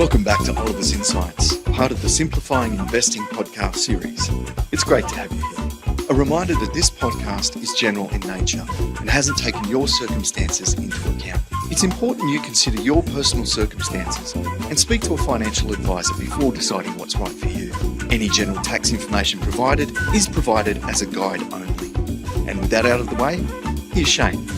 Welcome back to Oliver's Insights, part of the Simplifying Investing podcast series. It's great to have you here. A reminder that this podcast is general in nature and hasn't taken your circumstances into account. It's important you consider your personal circumstances and speak to a financial advisor before deciding what's right for you. Any general tax information provided is provided as a guide only. And with that out of the way, here's Shane.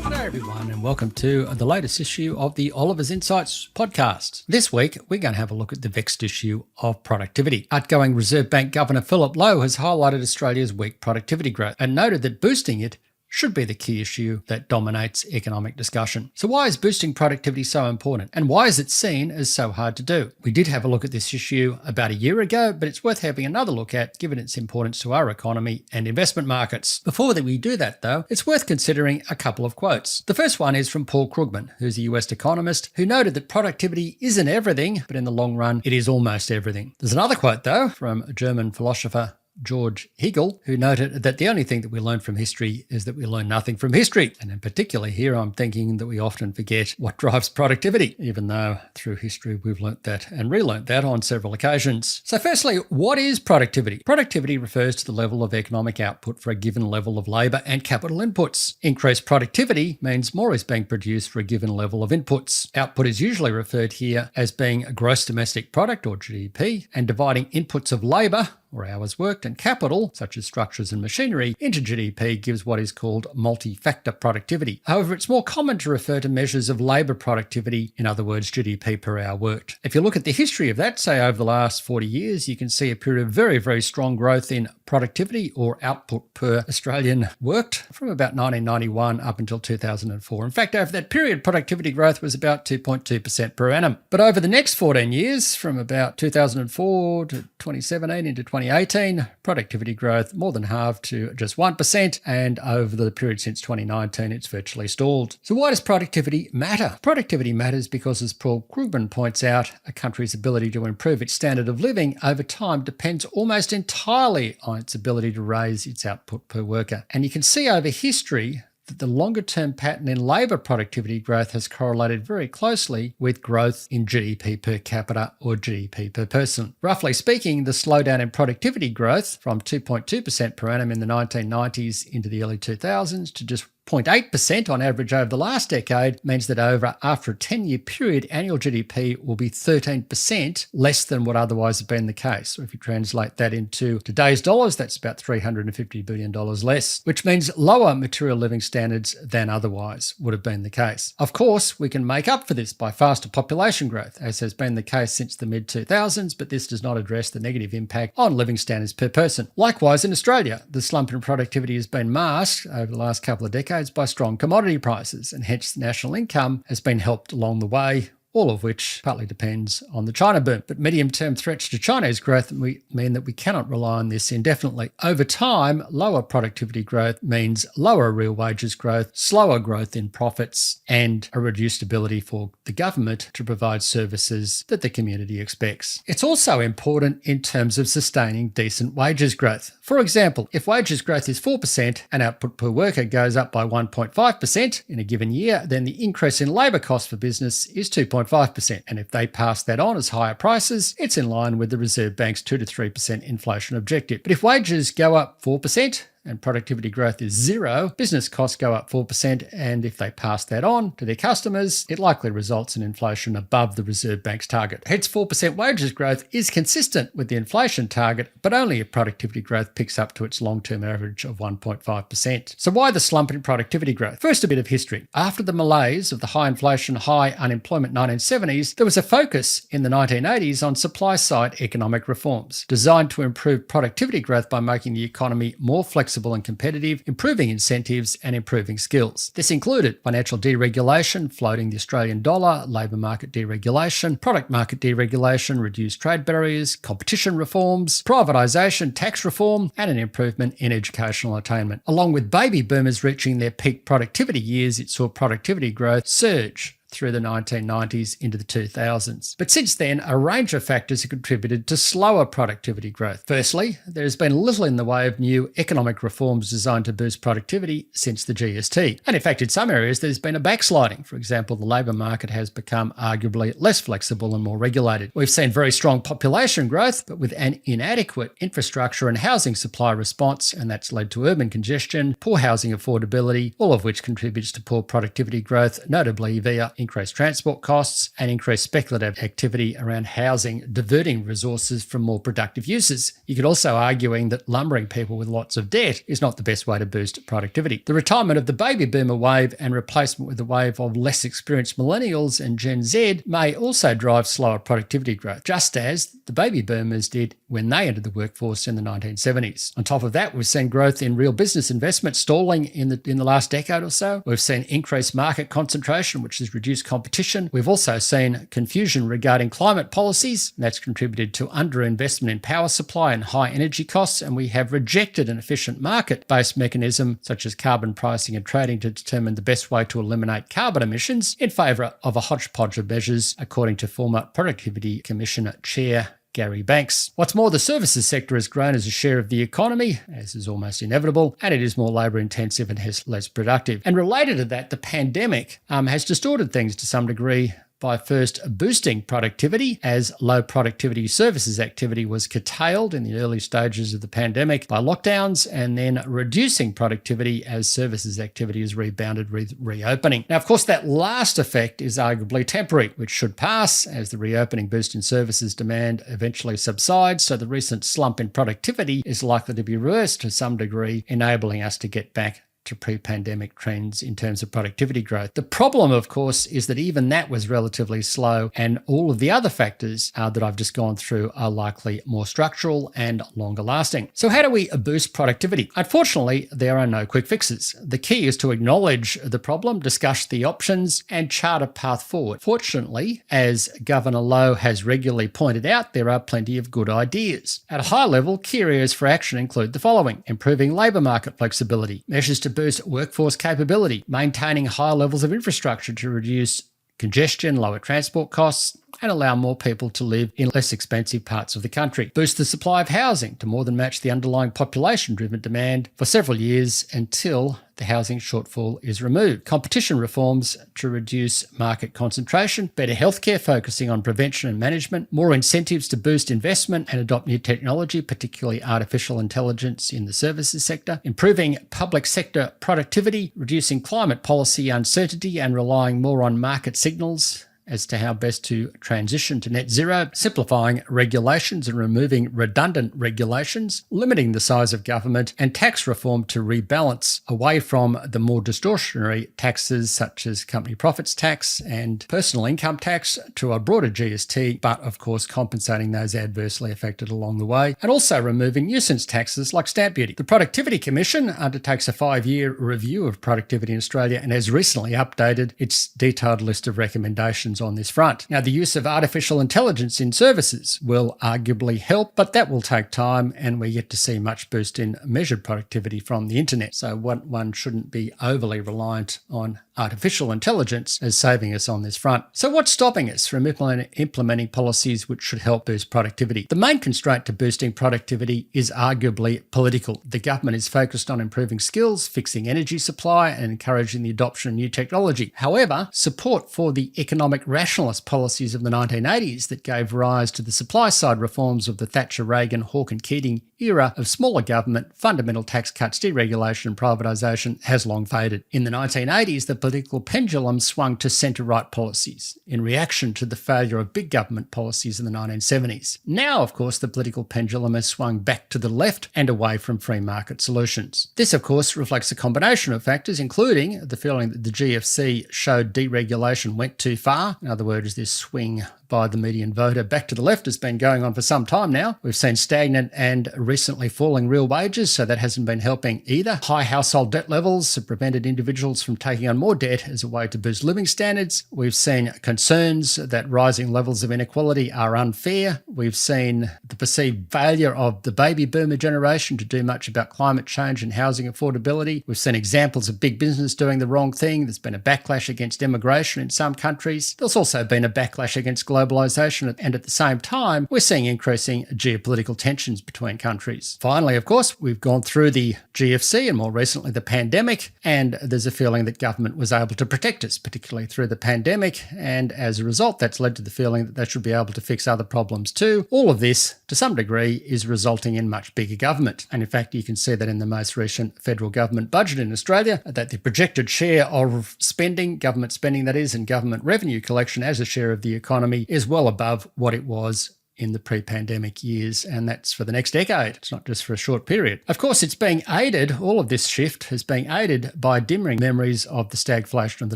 Hello everyone and welcome to the latest issue of the Oliver's Insights podcast. This week we're going to have a look at the vexed issue of productivity. Outgoing Reserve Bank Governor Philip Lowe has highlighted Australia's weak productivity growth and noted that boosting it should be the key issue that dominates economic discussion. So why is boosting productivity so important? And why is it seen as so hard to do? We did have a look at this issue about a year ago, but it's worth having another look at given its importance to our economy and investment markets. Before that we do that though, it's worth considering a couple of quotes. The first one is from Paul Krugman, who's a US economist, who noted that productivity isn't everything, but in the long run, it is almost everything. There's another quote though from a German philosopher, George Hegel, who noted that the only thing that we learn from history is that we learn nothing from history. And in particular here, I'm thinking that we often forget what drives productivity, even though through history we've learnt that and relearnt that on several occasions. So firstly, what is productivity? Productivity refers to the level of economic output for a given level of labour and capital inputs. Increased productivity means more is being produced for a given level of inputs. Output is usually referred here as being a gross domestic product or GDP, and dividing inputs of labour or hours worked and capital, such as structures and machinery, into GDP gives what is called multi-factor productivity. However, it's more common to refer to measures of labour productivity, in other words, GDP per hour worked. If you look at the history of that, say over the last 40 years, you can see a period of very, very strong growth in productivity or output per Australian worked from about 1991 up until 2004. In fact, over that period, productivity growth was about 2.2% per annum. But over the next 14 years, from about 2004 to 2017 into 2018, productivity growth more than halved to just 1%, and over the period since 2019, it's virtually stalled. So why does productivity matter? Productivity matters because, as Paul Krugman points out, a country's ability to improve its standard of living over time depends almost entirely on its ability to raise its output per worker. And you can see over history that the longer-term pattern in labour productivity growth has correlated very closely with growth in GDP per capita or GDP per person. Roughly speaking, the slowdown in productivity growth from 2.2% per annum in the 1990s into the early 2000s to just 0.8% on average over the last decade means that after a 10-year period, annual GDP will be 13% less than what otherwise had been the case. So if you translate that into today's dollars, that's about $350 billion less, which means lower material living standards than otherwise would have been the case. Of course, we can make up for this by faster population growth, as has been the case since the mid-2000s, but this does not address the negative impact on living standards per person. Likewise, in Australia, the slump in productivity has been masked over the last couple of decades by strong commodity prices, and hence national income has been helped along the way, all of which partly depends on the China boom. But medium-term threats to China's growth mean that we cannot rely on this indefinitely. Over time, lower productivity growth means lower real wages growth, slower growth in profits, and a reduced ability for the government to provide services that the community expects. It's also important in terms of sustaining decent wages growth. For example, if wages growth is 4% and output per worker goes up by 1.5% in a given year, then the increase in labour costs for business is 2.5%. And if they pass that on as higher prices, it's in line with the Reserve Bank's 2 to 3% inflation objective. But if wages go up 4%, and productivity growth is 0, business costs go up 4%, and if they pass that on to their customers, it likely results in inflation above the Reserve Bank's target. Hence, 4% wages growth is consistent with the inflation target, but only if productivity growth picks up to its long-term average of 1.5%. So why the slump in productivity growth? First, a bit of history. After the malaise of the high inflation, high unemployment 1970s, there was a focus in the 1980s on supply-side economic reforms, designed to improve productivity growth by making the economy more flexible and competitive, improving incentives and improving skills. This included financial deregulation, floating the Australian dollar, labour market deregulation, product market deregulation, reduced trade barriers, competition reforms, privatisation, tax reform, and an improvement in educational attainment. Along with baby boomers reaching their peak productivity years, it saw productivity growth surge through the 1990s into the 2000s. But since then, a range of factors have contributed to slower productivity growth. Firstly, there has been little in the way of new economic reforms designed to boost productivity since the GST. And in fact, in some areas, there's been a backsliding. For example, the labour market has become arguably less flexible and more regulated. We've seen very strong population growth, but with an inadequate infrastructure and housing supply response, and that's led to urban congestion, poor housing affordability, all of which contributes to poor productivity growth, notably via increased transport costs and increased speculative activity around housing, diverting resources from more productive uses. You could also arguing that lumbering people with lots of debt is not the best way to boost productivity. The retirement of the baby boomer wave and replacement with a wave of less experienced millennials and Gen Z may also drive slower productivity growth, just as the baby boomers did when they entered the workforce in the 1970s. On top of that, we've seen growth in real business investment stalling in the last decade or so. We've seen increased market concentration, which has reduced competition. We've also seen confusion regarding climate policies. That's contributed to underinvestment in power supply and high energy costs, and we have rejected an efficient market-based mechanism such as carbon pricing and trading to determine the best way to eliminate carbon emissions in favour of a hodgepodge of measures, according to former Productivity Commission Chair Gary Banks. What's more, the services sector has grown as a share of the economy, as is almost inevitable, and it is more labour intensive and less productive. And related to that, the pandemic has distorted things to some degree by first boosting productivity as low productivity services activity was curtailed in the early stages of the pandemic by lockdowns, and then reducing productivity as services activity has rebounded with reopening. Now, of course, that last effect is arguably temporary, which should pass as the reopening boost in services demand eventually subsides, so the recent slump in productivity is likely to be reversed to some degree, enabling us to get back to pre-pandemic trends in terms of productivity growth. The problem, of course, is that even that was relatively slow, and all of the other factors that I've just gone through are likely more structural and longer lasting. So how do we boost productivity? Unfortunately, there are no quick fixes. The key is to acknowledge the problem, discuss the options, and chart a path forward. Fortunately, as Governor Lowe has regularly pointed out, there are plenty of good ideas. At a high level, key areas for action include the following: improving labour market flexibility, measures to boost workforce capability, maintaining high levels of infrastructure to reduce congestion, lower transport costs, and allow more people to live in less expensive parts of the country. Boost the supply of housing to more than match the underlying population-driven demand for several years until the housing shortfall is removed. Competition reforms to reduce market concentration, better healthcare focusing on prevention and management, more incentives to boost investment and adopt new technology, particularly artificial intelligence in the services sector, improving public sector productivity, reducing climate policy uncertainty and relying more on market signals as to how best to transition to net zero, simplifying regulations and removing redundant regulations, limiting the size of government, and tax reform to rebalance away from the more distortionary taxes such as company profits tax and personal income tax to a broader GST, but of course compensating those adversely affected along the way, and also removing nuisance taxes like stamp duty. The Productivity Commission undertakes a 5-year review of productivity in Australia and has recently updated its detailed list of recommendations on this front. Now, the use of artificial intelligence in services will arguably help, but that will take time, and we're yet to see much boost in measured productivity from the internet. So one shouldn't be overly reliant on artificial intelligence as saving us on this front. So what's stopping us from implementing policies which should help boost productivity? The main constraint to boosting productivity is arguably political. The government is focused on improving skills, fixing energy supply, and encouraging the adoption of new technology. However, support for the economic rationalist policies of the 1980s that gave rise to the supply-side reforms of the Thatcher, Reagan, Hawke and Keating era of smaller government, fundamental tax cuts, deregulation and privatisation has long faded. In the 1980s, the political pendulum swung to centre-right policies in reaction to the failure of big government policies in the 1970s. Now, of course, the political pendulum has swung back to the left and away from free market solutions. This, of course, reflects a combination of factors, including the feeling that the GFC showed deregulation went too far. In other words, this swing by the median voter back to the left has been going on for some time now. We've seen stagnant and recently falling real wages, so that hasn't been helping either. High household debt levels have prevented individuals from taking on more debt as a way to boost living standards. We've seen concerns that rising levels of inequality are unfair. We've seen the perceived failure of the baby boomer generation to do much about climate change and housing affordability. We've seen examples of big business doing the wrong thing. There's been a backlash against immigration in some countries. There's also been a backlash against globalisation, and at the same time, we're seeing increasing geopolitical tensions between countries. Finally, of course, we've gone through the GFC and more recently the pandemic, and there's a feeling that government was able to protect us, particularly through the pandemic, and as a result, that's led to the feeling that they should be able to fix other problems too. All of this, to some degree, is resulting in much bigger government. And in fact, you can see that in the most recent federal government budget in Australia, that the projected share of spending, government spending that is, and government revenue collection as a share of the economy is well above what it was in the pre-pandemic years, and that's for the next decade. It's not just for a short period. Of course, it's being aided, all of this shift is being aided by dimming memories of the stagflation of the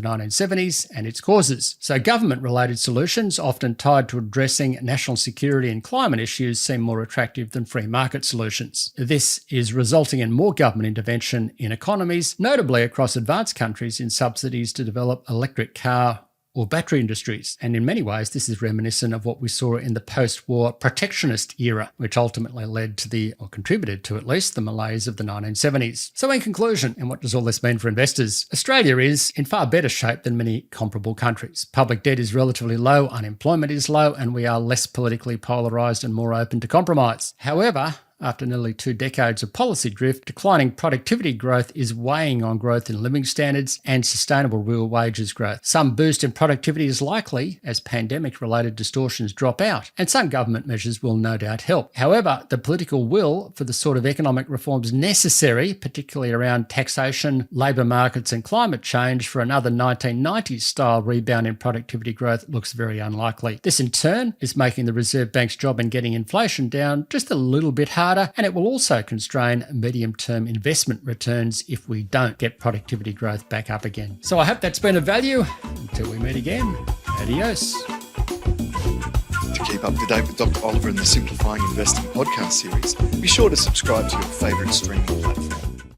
1970s and its causes. So government-related solutions, often tied to addressing national security and climate issues, seem more attractive than free market solutions. This is resulting in more government intervention in economies, notably across advanced countries, in subsidies to develop electric car or battery industries. And in many ways, this is reminiscent of what we saw in the post-war protectionist era, which ultimately led to or contributed to at least, the malaise of the 1970s. So in conclusion, and what does all this mean for investors? Australia is in far better shape than many comparable countries. Public debt is relatively low, unemployment is low, and we are less politically polarised and more open to compromise. However, after nearly 2 decades of policy drift, declining productivity growth is weighing on growth in living standards and sustainable real wages growth. Some boost in productivity is likely as pandemic-related distortions drop out, and some government measures will no doubt help. However, the political will for the sort of economic reforms necessary, particularly around taxation, labour markets and climate change, for another 1990s-style rebound in productivity growth looks very unlikely. This in turn is making the Reserve Bank's job in getting inflation down just a little bit harder, and it will also constrain medium-term investment returns if we don't get productivity growth back up again. So I hope that's been of value. Until we meet again, adios. To keep up to date with Dr. Oliver and the Simplifying Investing podcast series, be sure to subscribe to your favourite streaming platform.